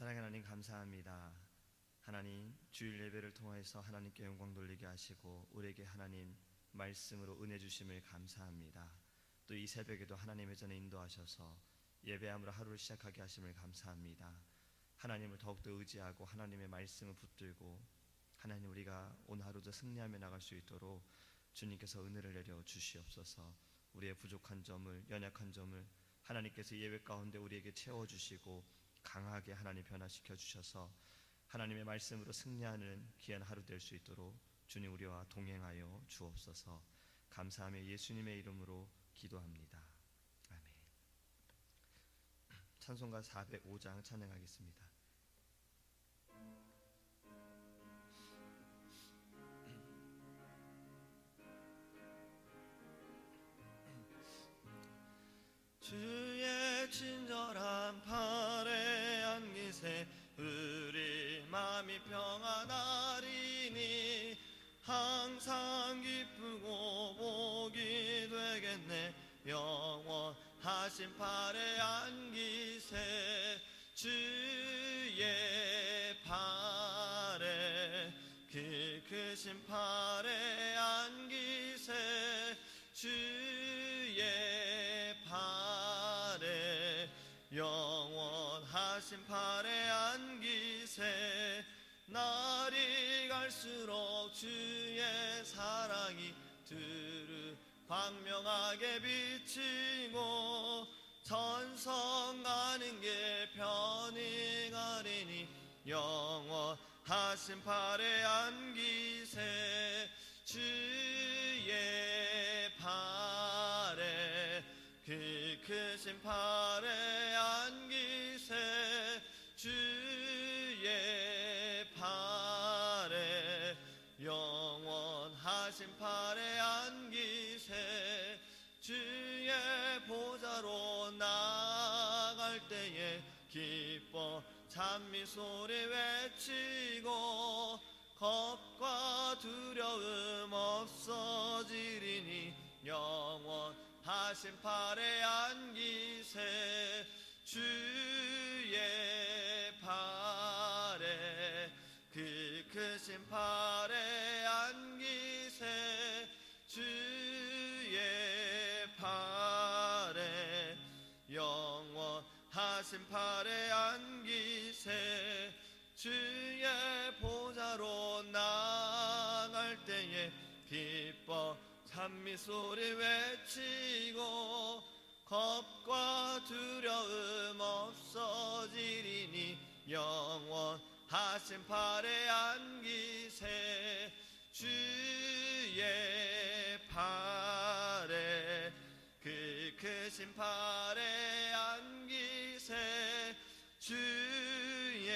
사랑하는 하나님 감사합니다. 하나님 주일 예배를 통해서 하나님께 영광 돌리게 하시고 우리에게 하나님 말씀으로 은혜 주심을 감사합니다. 또 이 새벽에도 하나님의 전에 인도하셔서 예배함으로 하루를 시작하게 하심을 감사합니다. 하나님을 더욱더 의지하고 하나님의 말씀을 붙들고 하나님 우리가 오늘 하루도 승리하며 나갈 수 있도록 주님께서 은혜를 내려 주시옵소서. 우리의 부족한 점을, 연약한 점을 하나님께서 예배 가운데 우리에게 채워주시고 강하게 하나님 변화시켜 주셔서 하나님의 말씀으로 승리하는 귀한 하루 될 수 있도록 주님 우리와 동행하여 주옵소서. 감사하며 예수님의 이름으로 기도합니다. 아멘. 찬송가 405장 찬양하겠습니다. 주의 친절한 팔에 안기세 우리 마음이 평안하리니 항상 기쁘고 복이 되겠네. 영원하신 팔에 안기세 주의 팔에 그 크신 팔에 안기세 주의 팔에 영원하신 팔에 안기세. 날이 갈수록 주의 사랑이 두루 광명하게 비치고 천성 가는 길 편히 가리니 영원하신 팔에 안기세 주의 팔에 그 크신 팔에 안기세 주의 팔에 영원하신 팔에 안기세. 주의 보좌로 나갈 때에 기뻐 찬미 소리 외치고 겁과 두려움 없어지리니 영원하신 팔에 안기세 주의 팔에 그 크신 팔에 안기세 주의 팔에 영원하신 팔에 안기세. 주의 보좌로 나갈 때에 기뻐 찬미 소리 외치고 겁과 두려움 없어지리니 영원하신 팔에 안기세 주의 팔에 그 크신 팔에 안기세 주의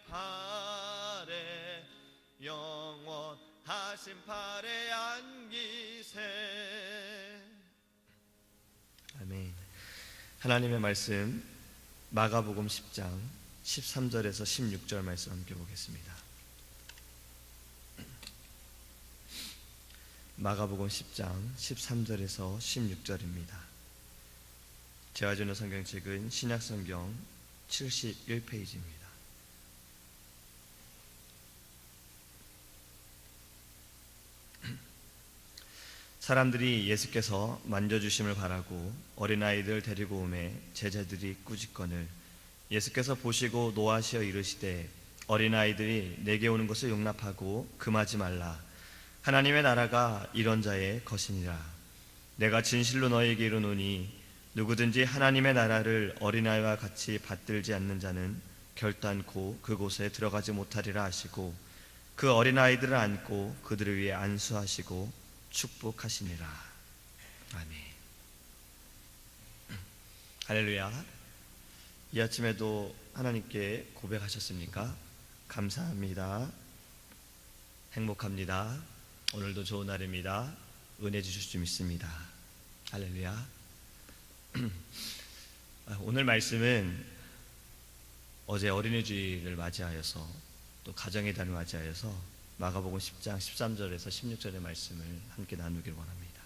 팔에 영원하신 팔에 안기세. 아멘. 하나님의 말씀 마가복음 10장 13절에서 16절 말씀 함께 보겠습니다. 마가복음 10장 13절에서 16절입니다. 제가 주는 성경책은 신약성경 71페이지입니다. 사람들이 예수께서 만져주심을 바라고 어린아이들 데리고 오매 제자들이 꾸짖거늘 예수께서 보시고 노하시어 이르시되 어린아이들이 내게 오는 것을 용납하고 금하지 말라. 하나님의 나라가 이런 자의 것이니라. 내가 진실로 너희에게 이르노니 누구든지 하나님의 나라를 어린아이와 같이 받들지 않는 자는 결단코 그곳에 들어가지 못하리라 하시고 그 어린아이들을 안고 그들을 위해 안수하시고 축복하시니라. 아멘. 할렐루야. 이 아침에도 하나님께 고백하셨습니까? 감사합니다. 행복합니다. 오늘도 좋은 날입니다. 은혜 주실 줄 믿습니다. 할렐루야. 오늘 말씀은 어제 어린이주일을 맞이하여서 또 가정의 달을 맞이하여서 마가복음 10장 13절에서 16절의 말씀을 함께 나누기를 원합니다.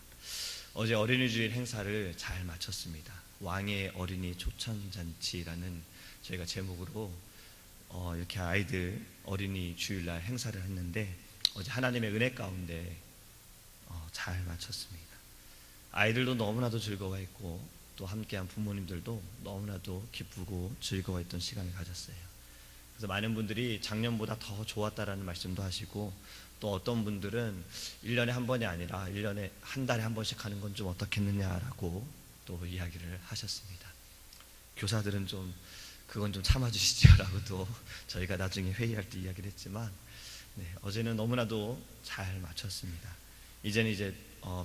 어제 어린이주일 행사를 잘 마쳤습니다. 왕의 어린이 초청잔치라는 저희가 제목으로 이렇게 아이들 어린이 주일날 행사를 했는데 어제 하나님의 은혜 가운데 잘 마쳤습니다. 아이들도 너무나도 즐거워했고 또 함께한 부모님들도 너무나도 기쁘고 즐거워했던 시간을 가졌어요. 그래서 많은 분들이 작년보다 더 좋았다라는 말씀도 하시고 또 어떤 분들은 1년에 한 번이 아니라 1년에 한 달에 한 번씩 하는 건 좀 어떻겠느냐라고 또 이야기를 하셨습니다. 교사들은 좀 그건 좀 참아주시죠라고도 저희가 나중에 회의할 때 이야기를 했지만 어제는 너무나도 잘 마쳤습니다. 이제는 이제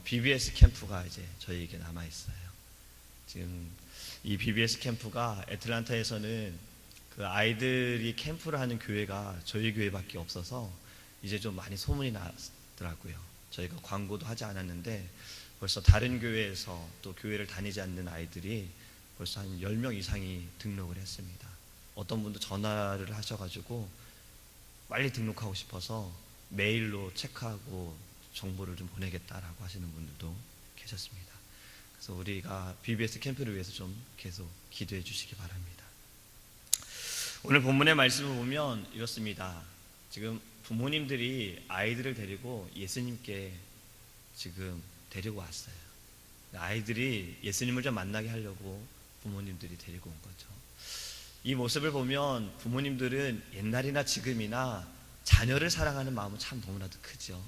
BBS 캠프가 이제 저희에게 남아 있어요. 지금 이 BBS 캠프가 애틀랜타에서는 그 아이들이 캠프를 하는 교회가 저희 교회밖에 없어서 이제 좀 많이 소문이 나더라고요. 저희가 광고도 하지 않았는데 벌써 다른 교회에서 또 교회를 다니지 않는 아이들이 벌써 한 10명 이상이 등록을 했습니다. 어떤 분도 전화를 하셔가지고 빨리 등록하고 싶어서 메일로 체크하고 정보를 좀 보내겠다라고 하시는 분들도 계셨습니다. 그래서 우리가 BBS 캠프를 위해서 좀 계속 기도해 주시기 바랍니다. 오늘 본문의 말씀을 보면 이렇습니다. 지금 부모님들이 아이들을 데리고 예수님께 지금 데리고 왔어요. 아이들이 예수님을 좀 만나게 하려고 부모님들이 데리고 온 거죠. 이 모습을 보면 부모님들은 옛날이나 지금이나 자녀를 사랑하는 마음은 참 너무나도 크죠.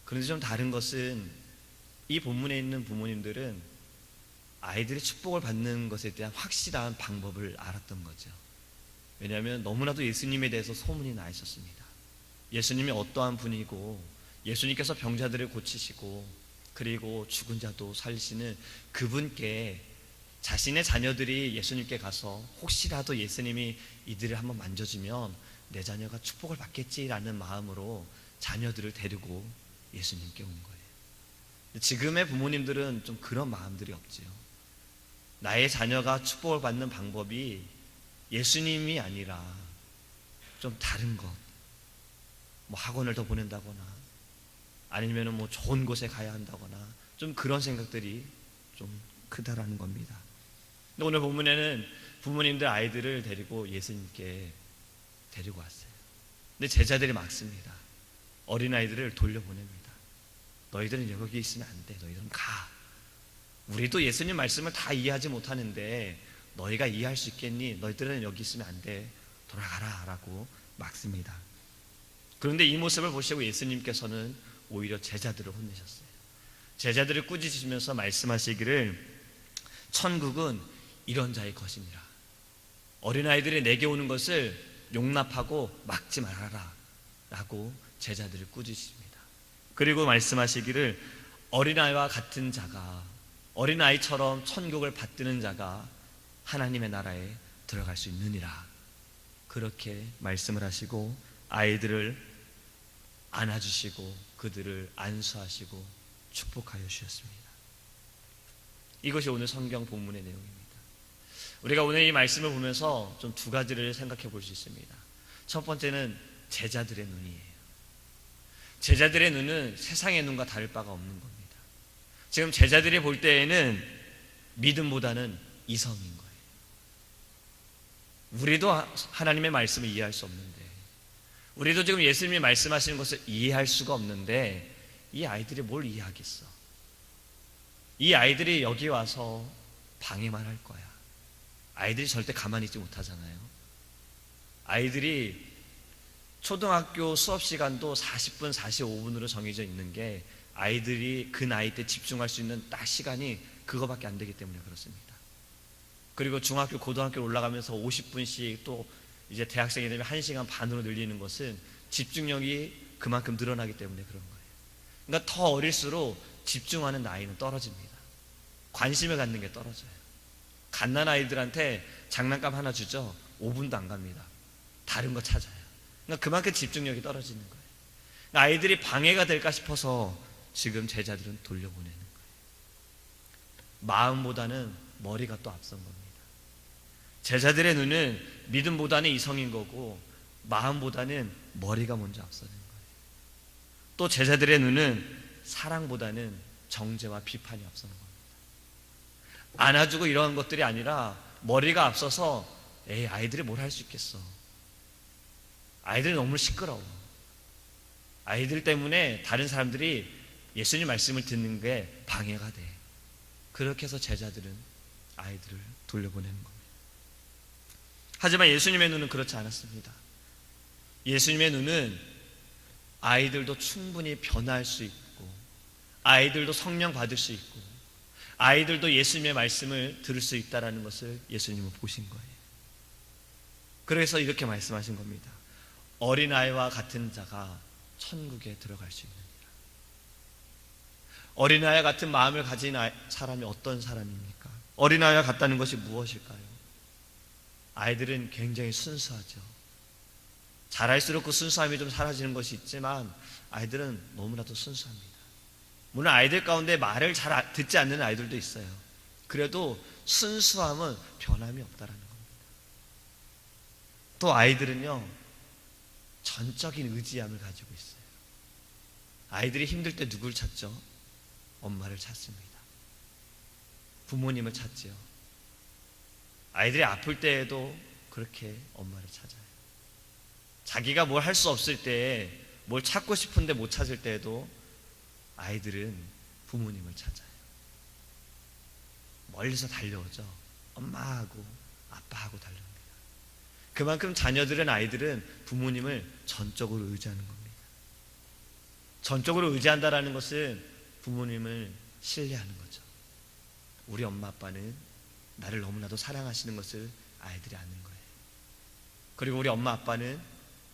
그런데 좀 다른 것은 이 본문에 있는 부모님들은 아이들이 축복을 받는 것에 대한 확실한 방법을 알았던 거죠. 왜냐하면 너무나도 예수님에 대해서 소문이 나 있었습니다. 예수님이 어떠한 분이고 예수님께서 병자들을 고치시고 그리고 죽은 자도 살리시는 그분께 자신의 자녀들이 예수님께 가서 혹시라도 예수님이 이들을 한번 만져주면 내 자녀가 축복을 받겠지라는 마음으로 자녀들을 데리고 예수님께 온 거예요. 지금의 부모님들은 좀 그런 마음들이 없지요. 나의 자녀가 축복을 받는 방법이 예수님이 아니라 좀 다른 것, 뭐 학원을 더 보낸다거나 아니면 뭐 좋은 곳에 가야 한다거나 좀 그런 생각들이 좀 크다라는 겁니다. 근데 오늘 본문에는 부모님들 아이들을 데리고 예수님께 데리고 왔어요. 근데 제자들이 막습니다. 어린아이들을 돌려보냅니다. 너희들은 여기 있으면 안 돼. 너희들은 가. 우리도 예수님 말씀을 다 이해하지 못하는데 너희가 이해할 수 있겠니? 너희들은 여기 있으면 안 돼. 돌아가라 라고 막습니다. 그런데 이 모습을 보시고 예수님께서는 오히려 제자들을 혼내셨어요. 제자들을 꾸짖으시면서 말씀하시기를 천국은 이런 자의 것이니라. 어린아이들이 내게 오는 것을 용납하고 막지 말아라 라고 제자들을 꾸짖으십니다. 그리고 말씀하시기를 어린아이와 같은 자가, 어린아이처럼 천국을 받드는 자가 하나님의 나라에 들어갈 수 있느니라. 그렇게 말씀을 하시고 아이들을 안아주시고 그들을 안수하시고 축복하여 주셨습니다. 이것이 오늘 성경 본문의 내용입니다. 우리가 오늘 이 말씀을 보면서 좀 두 가지를 생각해 볼 수 있습니다. 첫 번째는 제자들의 눈이에요. 제자들의 눈은 세상의 눈과 다를 바가 없는 겁니다. 지금 제자들이 볼 때에는 믿음보다는 이성인 거예요. 우리도 하나님의 말씀을 이해할 수 없는데, 우리도 지금 예수님이 말씀하시는 것을 이해할 수가 없는데 이 아이들이 뭘 이해하겠어? 이 아이들이 여기 와서 방해만 할 거야. 아이들이 절대 가만히 있지 못하잖아요. 아이들이 초등학교 수업 시간도 40분, 45분으로 정해져 있는 게 아이들이 그 나이 때 집중할 수 있는 딱 시간이 그거밖에 안 되기 때문에 그렇습니다. 그리고 중학교, 고등학교 올라가면서 50분씩 또 이제 대학생이 되면 1시간 반으로 늘리는 것은 집중력이 그만큼 늘어나기 때문에 그런 거예요. 그러니까 더 어릴수록 집중하는 나이는 떨어집니다. 관심을 갖는 게 떨어져요. 갓난아이들한테 장난감 하나 주죠? 5분도 안 갑니다. 다른 거 찾아요. 그러니까 그만큼 집중력이 떨어지는 거예요. 그러니까 아이들이 방해가 될까 싶어서 지금 제자들은 돌려보내는 거예요. 마음보다는 머리가 또 앞선 겁니다. 제자들의 눈은 믿음보다는 이성인 거고 마음보다는 머리가 먼저 앞서는 거예요. 또 제자들의 눈은 사랑보다는 정죄와 비판이 앞서는 겁니다. 안아주고 이런 것들이 아니라 머리가 앞서서 에이, 아이들이 뭘 할 수 있겠어. 아이들이 너무 시끄러워. 아이들 때문에 다른 사람들이 예수님 말씀을 듣는 게 방해가 돼. 그렇게 해서 제자들은 아이들을 돌려보내는 겁니다. 하지만 예수님의 눈은 그렇지 않았습니다. 예수님의 눈은 아이들도 충분히 변화할 수 있고, 아이들도 성령 받을 수 있고, 아이들도 예수님의 말씀을 들을 수 있다는 것을 예수님은 보신 거예요. 그래서 이렇게 말씀하신 겁니다. 어린아이와 같은 자가 천국에 들어갈 수 있느니라. 어린아이와 같은 마음을 가진 사람이 어떤 사람입니까? 어린아이와 같다는 것이 무엇일까요? 아이들은 굉장히 순수하죠. 자랄수록 그 순수함이 좀 사라지는 것이 있지만 아이들은 너무나도 순수합니다. 물론 아이들 가운데 말을 잘 듣지 않는 아이들도 있어요. 그래도 순수함은 변함이 없다라는 겁니다. 또 아이들은요, 전적인 의지함을 가지고 있어요. 아이들이 힘들 때 누굴 찾죠? 엄마를 찾습니다. 부모님을 찾지요. 아이들이 아플 때에도 그렇게 엄마를 찾아요. 자기가 뭘 할 수 없을 때에, 뭘 찾고 싶은데 못 찾을 때에도 아이들은 부모님을 찾아요. 멀리서 달려오죠. 엄마하고 아빠하고 달려옵니다. 그만큼 자녀들은, 아이들은 부모님을 전적으로 의지하는 겁니다. 전적으로 의지한다는 것은 부모님을 신뢰하는 거죠. 우리 엄마 아빠는 나를 너무나도 사랑하시는 것을 아이들이 아는 거예요. 그리고 우리 엄마 아빠는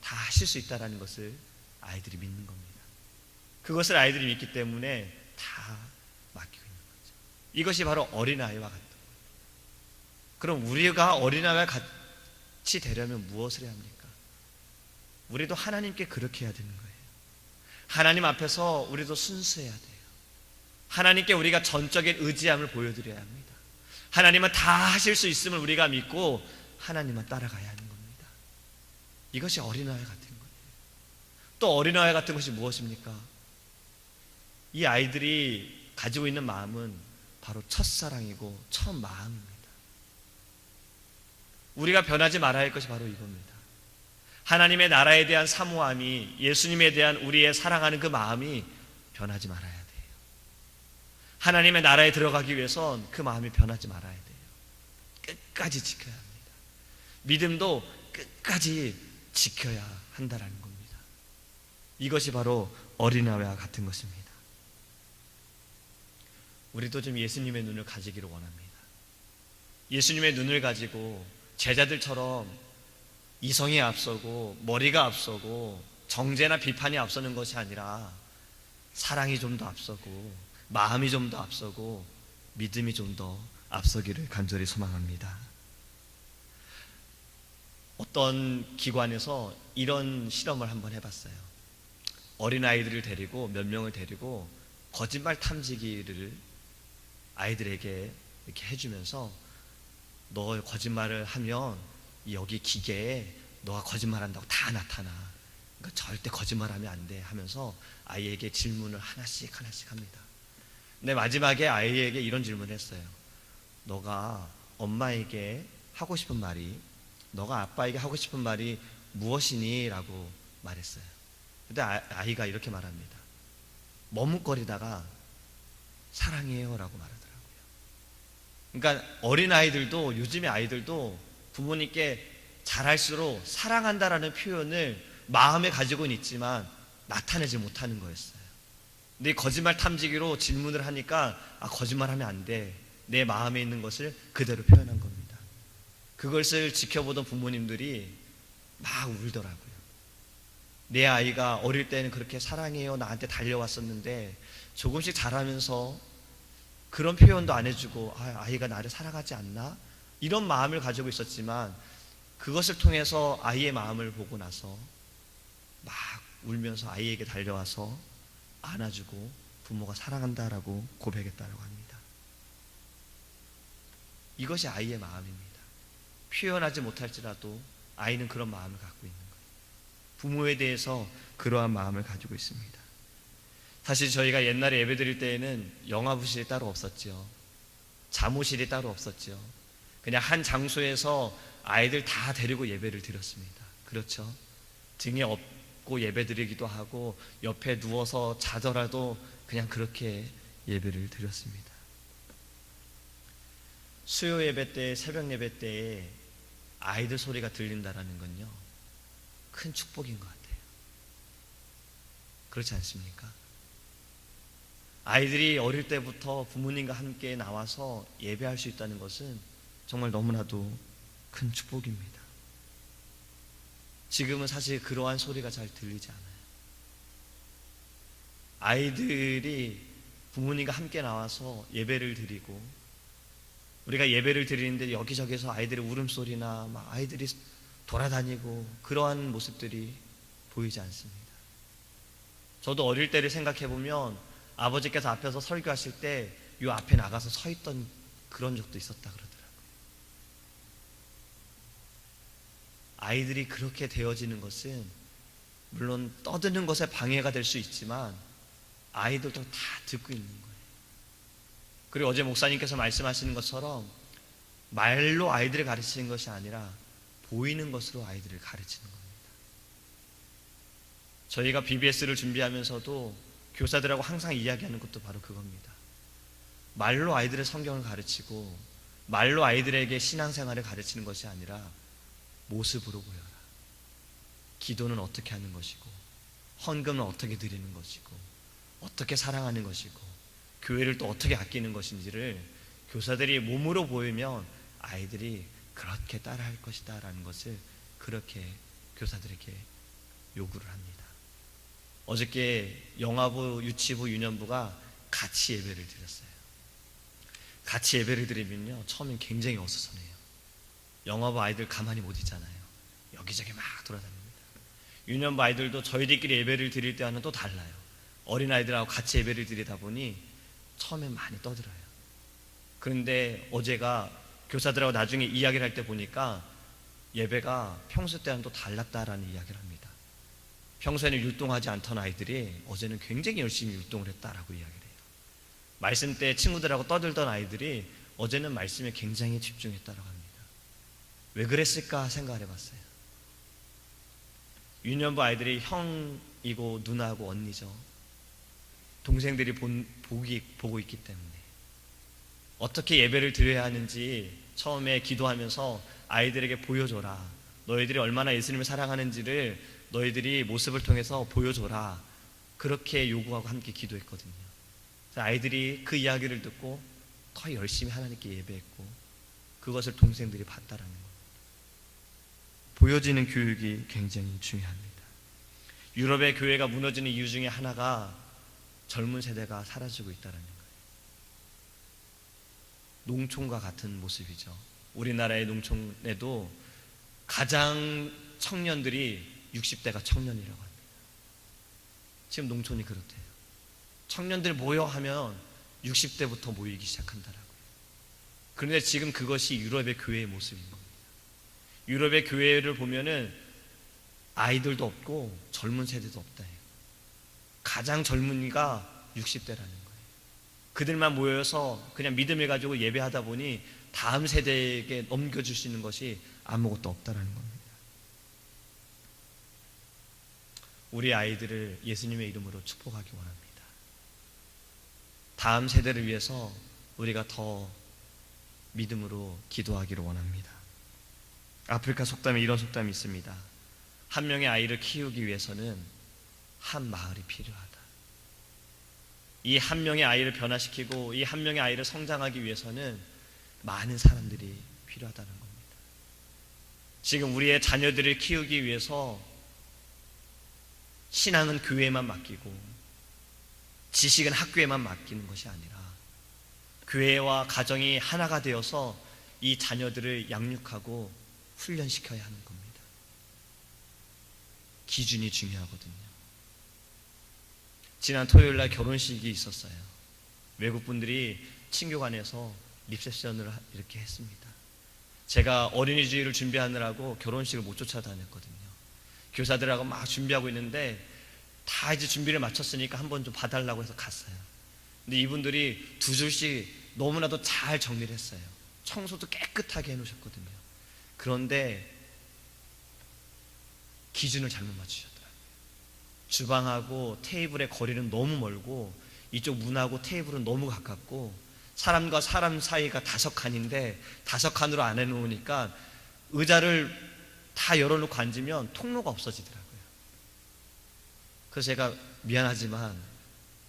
다 하실 수 있다는 것을 아이들이 믿는 겁니다. 그것을 아이들이 믿기 때문에 다 맡기고 있는 거죠. 이것이 바로 어린아이와 같다. 그럼 우리가 어린아이와 같이 되려면 무엇을 해야 합니까? 우리도 하나님께 그렇게 해야 되는 거예요. 하나님 앞에서 우리도 순수해야 돼요. 하나님께 우리가 전적인 의지함을 보여드려야 합니다. 하나님은 다 하실 수 있음을 우리가 믿고 하나님만 따라가야 하는 겁니다. 이것이 어린아이 같은 거예요. 또 어린아이 같은 것이 무엇입니까? 이 아이들이 가지고 있는 마음은 바로 첫사랑이고 첫 마음입니다. 우리가 변하지 말아야 할 것이 바로 이겁니다. 하나님의 나라에 대한 사모함이, 예수님에 대한 우리의 사랑하는 그 마음이 변하지 말아야 돼요. 하나님의 나라에 들어가기 위해선 그 마음이 변하지 말아야 돼요. 끝까지 지켜야 합니다. 믿음도 끝까지 지켜야 한다는 겁니다. 이것이 바로 어린아이와 같은 것입니다. 우리도 좀 예수님의 눈을 가지기를 원합니다. 예수님의 눈을 가지고 제자들처럼 이성이 앞서고 머리가 앞서고 정죄나 비판이 앞서는 것이 아니라 사랑이 좀 더 앞서고 마음이 좀 더 앞서고 믿음이 좀 더 앞서기를 간절히 소망합니다. 어떤 기관에서 이런 실험을 한번 해봤어요. 어린아이들을 데리고, 몇 명을 데리고 거짓말 탐지기를 아이들에게 이렇게 해주면서, 너 거짓말을 하면 여기 기계에 너가 거짓말한다고 다 나타나. 그러니까 절대 거짓말하면 안 돼 하면서 아이에게 질문을 하나씩 합니다. 근데 마지막에 아이에게 이런 질문을 했어요. 너가 엄마에게 하고 싶은 말이, 너가 아빠에게 하고 싶은 말이 무엇이니? 라고 말했어요. 근데 아이가 이렇게 말합니다. 머뭇거리다가 사랑해요 라고 말하더라고요. 그러니까 어린아이들도, 요즘의 아이들도 부모님께 잘할수록 사랑한다라는 표현을 마음에 가지고는 있지만 나타내지 못하는 거였어요. 근데 거짓말 탐지기로 질문을 하니까 거짓말하면 안 돼. 내 마음에 있는 것을 그대로 표현한 겁니다. 그것을 지켜보던 부모님들이 막 울더라고요. 내 아이가 어릴 때는 그렇게 사랑해요 나한테 달려왔었는데 조금씩 자라면서 그런 표현도 안 해주고 아이가 나를 사랑하지 않나? 이런 마음을 가지고 있었지만 그것을 통해서 아이의 마음을 보고 나서 막 울면서 아이에게 달려와서 안아주고 부모가 사랑한다라고 고백했다고 합니다. 이것이 아이의 마음입니다. 표현하지 못할지라도 아이는 그런 마음을 갖고 있는 거예요. 부모에 대해서 그러한 마음을 가지고 있습니다. 사실 저희가 옛날에 예배 드릴 때에는 영화부실이 따로 없었죠. 자모실이 따로 없었죠. 그냥 한 장소에서 아이들 다 데리고 예배를 드렸습니다. 그렇죠? 등에 업고 예배 드리기도 하고 옆에 누워서 자더라도 그냥 그렇게 예배를 드렸습니다. 수요 예배 때, 새벽 예배 때에 아이들 소리가 들린다라는 건요, 큰 축복인 것 같아요. 그렇지 않습니까? 아이들이 어릴 때부터 부모님과 함께 나와서 예배할 수 있다는 것은 정말 너무나도 큰 축복입니다. 지금은 사실 그러한 소리가 잘 들리지 않아요. 아이들이 부모님과 함께 나와서 예배를 드리고, 우리가 예배를 드리는데 여기저기서 아이들의 울음소리나 막 아이들이 돌아다니고 그러한 모습들이 보이지 않습니다. 저도 어릴 때를 생각해 보면 아버지께서 앞에서 설교하실 때 이 앞에 나가서 서 있던 그런 적도 있었다 그러더라고요. 아이들이 그렇게 되어지는 것은 물론 떠드는 것에 방해가 될 수 있지만 아이들도 다 듣고 있는 거예요. 그리고 어제 목사님께서 말씀하시는 것처럼 말로 아이들을 가르치는 것이 아니라 보이는 것으로 아이들을 가르치는 겁니다. 저희가 BBS를 준비하면서도 교사들하고 항상 이야기하는 것도 바로 그겁니다. 말로 아이들의 성경을 가르치고 말로 아이들에게 신앙생활을 가르치는 것이 아니라 모습으로 보여라. 기도는 어떻게 하는 것이고, 헌금은 어떻게 드리는 것이고, 어떻게 사랑하는 것이고, 교회를 또 어떻게 아끼는 것인지를 교사들이 몸으로 보이면 아이들이 그렇게 따라할 것이다 라는 것을 그렇게 교사들에게 요구를 합니다. 어저께 영아부, 유치부, 유년부가 같이 예배를 드렸어요. 같이 예배를 드리면요, 처음엔 굉장히 어수선해요. 영아부 아이들 가만히 못 있잖아요. 여기저기 막 돌아다닙니다. 유년부 아이들도 저희들끼리 예배를 드릴 때와는 또 달라요. 어린아이들하고 같이 예배를 드리다 보니 처음엔 많이 떠들어요. 그런데 어제가 교사들하고 나중에 이야기를 할 때 보니까 예배가 평소 때와는 또 달랐다라는 이야기를 합니다. 평소에는 율동하지 않던 아이들이 어제는 굉장히 열심히 율동을 했다라고 이야기를 해요. 말씀 때 친구들하고 떠들던 아이들이 어제는 말씀에 굉장히 집중했다라고 합니다. 왜 그랬을까 생각을 해봤어요. 유년부 아이들이 형이고 누나고 언니죠. 동생들이 보고 있기 때문에 어떻게 예배를 드려야 하는지 처음에 기도하면서 아이들에게 보여줘라. 너희들이 얼마나 예수님을 사랑하는지를 너희들이 모습을 통해서 보여줘라. 그렇게 요구하고 함께 기도했거든요. 아이들이 그 이야기를 듣고 더 열심히 하나님께 예배했고 그것을 동생들이 봤다라는 겁니다. 보여지는 교육이 굉장히 중요합니다. 유럽의 교회가 무너지는 이유 중에 하나가 젊은 세대가 사라지고 있다는 거예요. 농촌과 같은 모습이죠. 우리나라의 농촌에도 가장 청년들이 60대가 청년이라고 합니다. 지금 농촌이 그렇대요. 청년들 모여 하면 60대부터 모이기 시작한다라고요. 그런데 지금 그것이 유럽의 교회의 모습인 겁니다. 유럽의 교회를 보면은 아이들도 없고 젊은 세대도 없다 해요. 가장 젊은이가 60대라는 거예요. 그들만 모여서 그냥 믿음을 가지고 예배하다 보니 다음 세대에게 넘겨줄 수 있는 것이 아무것도 없다라는 겁니다. 우리 아이들을 예수님의 이름으로 축복하기 원합니다. 다음 세대를 위해서 우리가 더 믿음으로 기도하기를 원합니다. 아프리카 속담에 이런 속담이 있습니다. 한 명의 아이를 키우기 위해서는 한 마을이 필요하다. 이 한 명의 아이를 변화시키고 이 한 명의 아이를 성장하기 위해서는 많은 사람들이 필요하다는 겁니다. 지금 우리의 자녀들을 키우기 위해서 신앙은 교회에만 맡기고 지식은 학교에만 맡기는 것이 아니라 교회와 가정이 하나가 되어서 이 자녀들을 양육하고 훈련시켜야 하는 겁니다. 기준이 중요하거든요. 지난 토요일날 결혼식이 있었어요. 외국분들이 친교관에서 리셉션을 이렇게 했습니다. 제가 어린이주일을 준비하느라고 결혼식을 못 쫓아다녔거든요. 교사들하고 막 준비하고 있는데 다 이제 준비를 마쳤으니까 한번 좀 봐달라고 해서 갔어요. 근데 이분들이 두 줄씩 너무나도 잘 정리를 했어요. 청소도 깨끗하게 해놓으셨거든요. 그런데 기준을 잘못 맞추셨더라고요. 주방하고 테이블의 거리는 너무 멀고 이쪽 문하고 테이블은 너무 가깝고 사람과 사람 사이가 5칸인데 5칸으로 안 해놓으니까 의자를 다 열어놓고 앉으면 통로가 없어지더라고요. 그래서 제가 미안하지만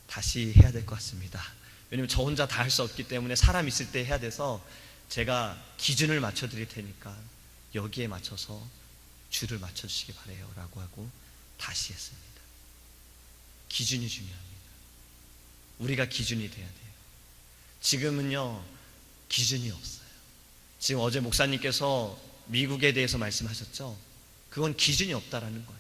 다시 해야 될 것 같습니다. 왜냐면 저 혼자 다 할 수 없기 때문에 사람 있을 때 해야 돼서 제가 기준을 맞춰드릴 테니까 여기에 맞춰서 줄을 맞춰주시기 바래요 라고 하고 다시 했습니다. 기준이 중요합니다. 우리가 기준이 돼야 돼요. 지금은요 기준이 없어요. 지금 어제 목사님께서 미국에 대해서 말씀하셨죠. 그건 기준이 없다라는 거예요.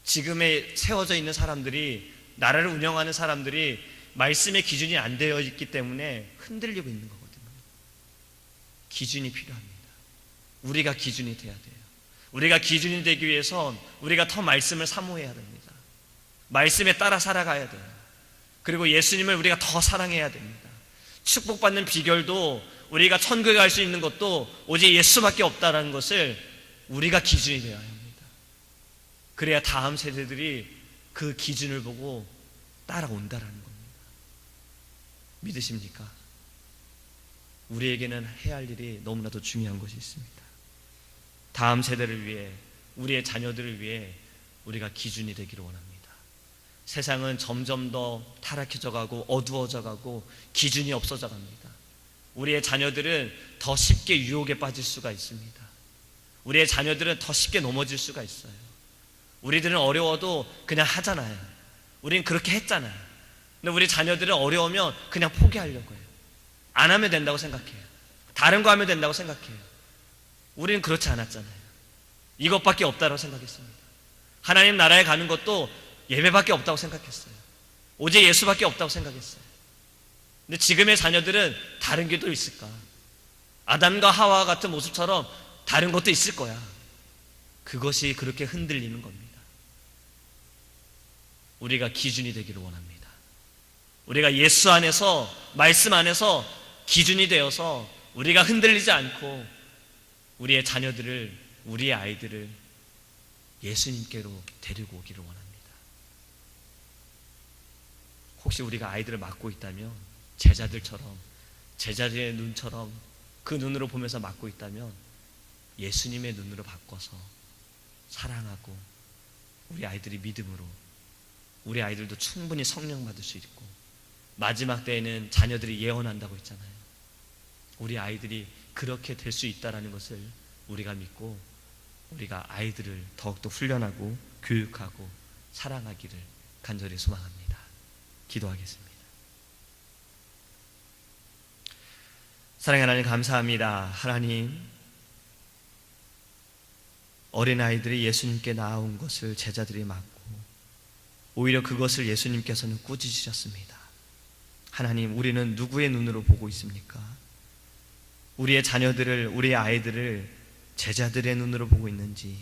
지금에 세워져 있는 사람들이, 나라를 운영하는 사람들이 말씀의 기준이 안 되어 있기 때문에 흔들리고 있는 거거든요. 기준이 필요합니다. 우리가 기준이 돼야 돼요. 우리가 기준이 되기 위해선 우리가 더 말씀을 사모해야 됩니다. 말씀에 따라 살아가야 돼요. 그리고 예수님을 우리가 더 사랑해야 됩니다. 축복받는 비결도, 우리가 천국에 갈 수 있는 것도 오직 예수밖에 없다는 것을 우리가 기준이 되어야 합니다. 그래야 다음 세대들이 그 기준을 보고 따라온다라는 겁니다. 믿으십니까? 우리에게는 해야 할 일이 너무나도 중요한 것이 있습니다. 다음 세대를 위해, 우리의 자녀들을 위해 우리가 기준이 되기를 원합니다. 세상은 점점 더 타락해져 가고 어두워져 가고 기준이 없어져 갑니다. 우리의 자녀들은 더 쉽게 유혹에 빠질 수가 있습니다. 우리의 자녀들은 더 쉽게 넘어질 수가 있어요. 우리들은 어려워도 그냥 하잖아요. 우리는 그렇게 했잖아요. 근데 우리 자녀들은 어려우면 그냥 포기하려고 해요. 안 하면 된다고 생각해요. 다른 거 하면 된다고 생각해요. 우리는 그렇지 않았잖아요. 이것밖에 없다고 생각했습니다. 하나님 나라에 가는 것도 예배밖에 없다고 생각했어요. 오직 예수밖에 없다고 생각했어요. 근데 지금의 자녀들은 다른 게 또 있을까? 아담과 하와 같은 모습처럼 다른 것도 있을 거야. 그것이 그렇게 흔들리는 겁니다. 우리가 기준이 되기를 원합니다. 우리가 예수 안에서, 말씀 안에서 기준이 되어서 우리가 흔들리지 않고 우리의 자녀들을, 우리의 아이들을 예수님께로 데리고 오기를 원합니다. 혹시 우리가 아이들을 맡고 있다면, 제자들처럼, 제자들의 눈처럼 그 눈으로 보면서 맡고 있다면 예수님의 눈으로 바꿔서 사랑하고 우리 아이들이 믿음으로, 우리 아이들도 충분히 성령 받을 수 있고, 마지막 때에는 자녀들이 예언한다고 했잖아요. 우리 아이들이 그렇게 될 수 있다는 것을 우리가 믿고 우리가 아이들을 더욱더 훈련하고 교육하고 사랑하기를 간절히 소망합니다. 기도하겠습니다. 사랑하는 하나님 감사합니다. 하나님, 어린아이들이 예수님께 나아온 것을 제자들이 막고 오히려 그것을 예수님께서는 꾸짖으셨습니다. 하나님, 우리는 누구의 눈으로 보고 있습니까? 우리의 자녀들을, 우리의 아이들을 제자들의 눈으로 보고 있는지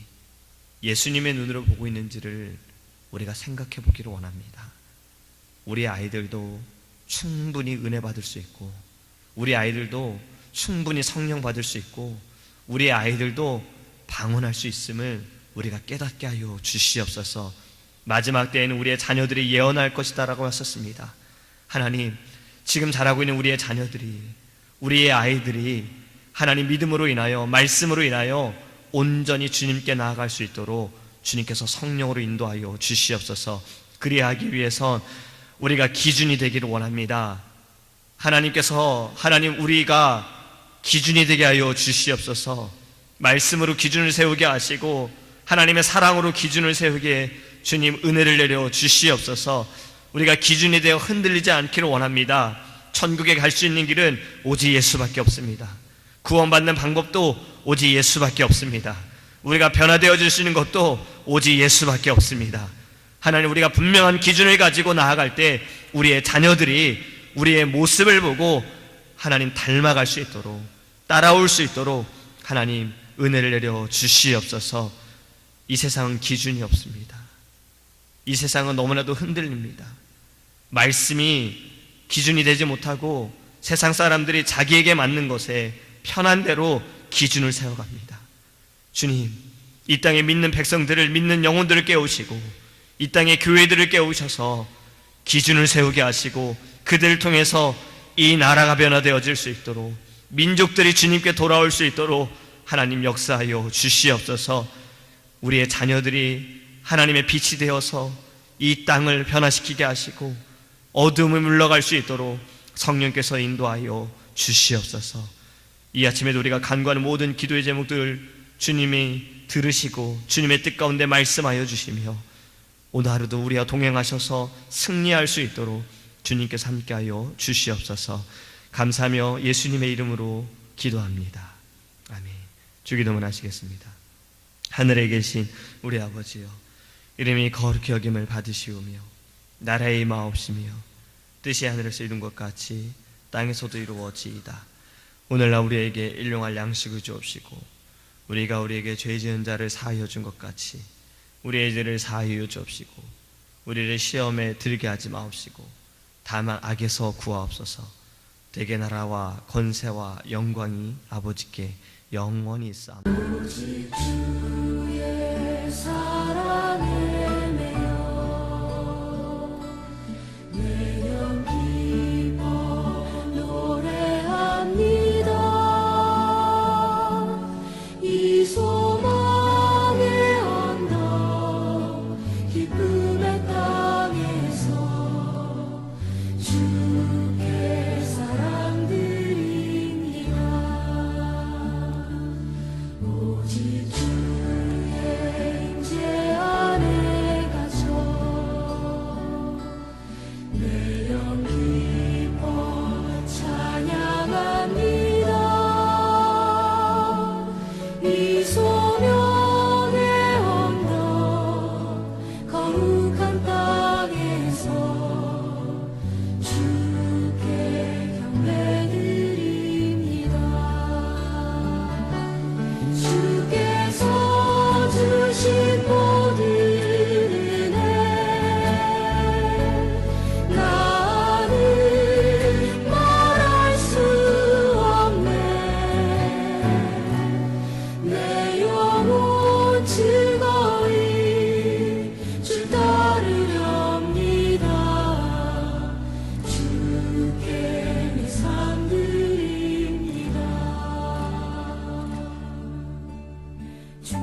예수님의 눈으로 보고 있는지를 우리가 생각해 보기를 원합니다. 우리 아이들도 충분히 은혜 받을 수 있고, 우리 아이들도 충분히 성령 받을 수 있고, 우리 아이들도 방언할 수 있음을 우리가 깨닫게 하여 주시옵소서. 마지막 때에는 우리의 자녀들이 예언할 것이다 라고 하셨습니다. 하나님, 지금 자라고 있는 우리의 자녀들이, 우리의 아이들이 하나님 믿음으로 인하여, 말씀으로 인하여 온전히 주님께 나아갈 수 있도록 주님께서 성령으로 인도하여 주시옵소서. 그리하기 위해선 우리가 기준이 되기를 원합니다. 하나님 우리가 기준이 되게 하여 주시옵소서. 말씀으로 기준을 세우게 하시고 하나님의 사랑으로 기준을 세우게 주님 은혜를 내려 주시옵소서. 우리가 기준이 되어 흔들리지 않기를 원합니다. 천국에 갈 수 있는 길은 오직 예수밖에 없습니다. 구원받는 방법도 오직 예수밖에 없습니다. 우리가 변화되어 줄 수 있는 것도 오직 예수밖에 없습니다. 하나님, 우리가 분명한 기준을 가지고 나아갈 때 우리의 자녀들이 우리의 모습을 보고 하나님 닮아갈 수 있도록, 따라올 수 있도록 하나님 은혜를 내려 주시옵소서. 이 세상은 기준이 없습니다. 이 세상은 너무나도 흔들립니다. 말씀이 기준이 되지 못하고 세상 사람들이 자기에게 맞는 것에 편한 대로 기준을 세워갑니다. 주님, 이 땅에 믿는 백성들을, 믿는 영혼들을 깨우시고 이 땅의 교회들을 깨우셔서 기준을 세우게 하시고 그들을 통해서 이 나라가 변화되어질 수 있도록, 민족들이 주님께 돌아올 수 있도록 하나님 역사하여 주시옵소서. 우리의 자녀들이 하나님의 빛이 되어서 이 땅을 변화시키게 하시고 어둠을 물러갈 수 있도록 성령께서 인도하여 주시옵소서. 이 아침에도 우리가 간구하는 모든 기도의 제목들을 주님이 들으시고 주님의 뜻 가운데 말씀하여 주시며 오늘 하루도 우리와 동행하셔서 승리할 수 있도록 주님께서 함께하여 주시옵소서. 감사하며 예수님의 이름으로 기도합니다. 아멘. 주기도문 하시겠습니다. 하늘에 계신 우리 아버지여, 이름이 거룩히 여김을 받으시오며 나라의 임하옵시며 뜻이 하늘에서 이룬 것 같이 땅에서도 이루어지이다. 오늘날 우리에게 일용할 양식을 주옵시고 우리가 우리에게 죄 지은 자를 사하여 준 것 같이 우리의 죄를 사하여 주옵시고 우리를 시험에 들게 하지 마옵시고 다만 악에서 구하옵소서. 대개 나라와 권세와 영광이 아버지께 영원히 있사옵나이다. 오직 주의 사랑에 매여 내 영 기뻐 노래합니다. 이 소망의 언덕 기쁨의 땅에서 주께 사랑 드립니다. 오직 주의 임재 안에 갇혀 내 영 기뻐 찬양합니다. 이 소명의 언덕 거룩한 땅에서 주께 경배드립니다. 주께서 주신 모든 은혜 나는 말할 수 없네. 내 영혼 즐거이 주 따르렵니다. 주께 내 삶 드립니다. 주